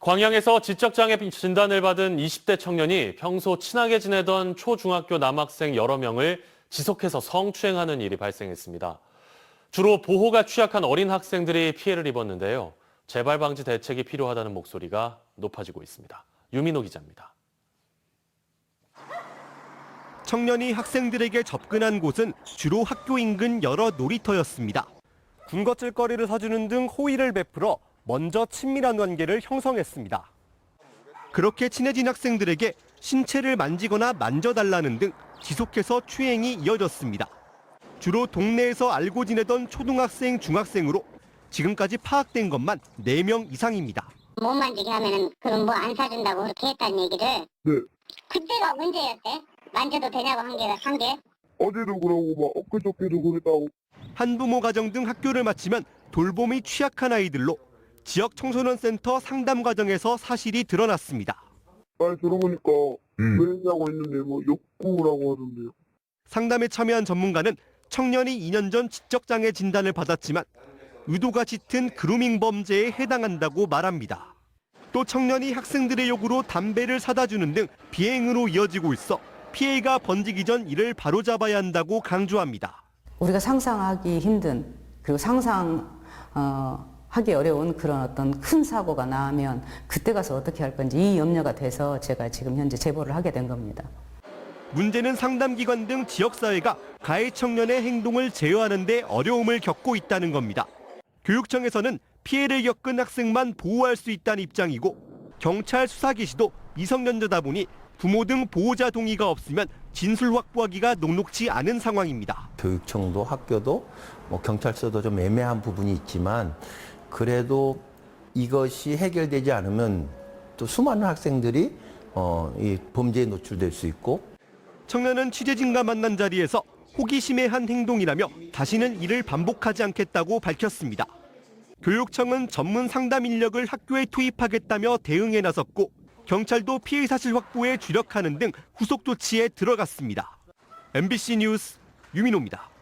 광양에서 지적장애 진단을 받은 20대 청년이 평소 친하게 지내던 초중학교 남학생 여러 명을 지속해서 성추행하는 일이 발생했습니다. 주로 보호가 취약한 어린 학생들이 피해를 입었는데요. 재발 방지 대책이 필요하다는 목소리가 높아지고 있습니다. 유민호 기자입니다. 청년이 학생들에게 접근한 곳은 주로 학교 인근 여러 놀이터였습니다. 군것질거리를 사주는 등 호의를 베풀어 먼저 친밀한 관계를 형성했습니다. 그렇게 친해진 학생들에게 신체를 만지거나 만져달라는 등 지속해서 추행이 이어졌습니다. 주로 동네에서 알고 지내던 초등학생, 중학생으로 지금까지 파악된 것만 4명 이상입니다. 못 만지게 하면은 그럼 뭐 안 사준다고 그렇게 했다는 얘기를. 네. 그때가 언제였대? 만져도 되냐고 한 게? 어제도 그러고 막 엊그저께도 그랬다고. 한부모 가정 등 학교를 마치면 돌봄이 취약한 아이들로 지역 청소년 센터 상담 과정에서 사실이 드러났습니다. 말 들어보니까 왜 했냐고 했는데 뭐 욕구라고 하던데요. 상담에 참여한 전문가는 청년이 2년 전 지적장애 진단을 받았지만 의도가 짙은 그루밍 범죄에 해당한다고 말합니다. 또 청년이 학생들의 요구로 담배를 사다 주는 등 비행으로 이어지고 있어 피해가 번지기 전 이를 바로잡아야 한다고 강조합니다. 우리가 상상하기 힘든 그리고 하기 어려운 그런 어떤 큰 사고가 나면 그때 가서 어떻게 할 건지 이 염려가 돼서 제가 지금 현재 제보를 하게 된 겁니다. 문제는 상담기관 등 지역사회가 가해 청년의 행동을 제어하는 데 어려움을 겪고 있다는 겁니다. 교육청에서는 피해를 겪은 학생만 보호할 수 있다는 입장이고 경찰 수사 개시도 미성년자다 보니 부모 등 보호자 동의가 없으면 진술 확보하기가 녹록지 않은 상황입니다. 교육청도 학교도 경찰서도 좀 애매한 부분이 있지만 그래도 이것이 해결되지 않으면 또 수많은 학생들이 이 범죄에 노출될 수 있고. 청년은 취재진과 만난 자리에서 호기심의 한 행동이라며 다시는 이를 반복하지 않겠다고 밝혔습니다. 교육청은 전문 상담 인력을 학교에 투입하겠다며 대응에 나섰고 경찰도 피해 사실 확보에 주력하는 등 후속 조치에 들어갔습니다. MBC 뉴스 유민호입니다.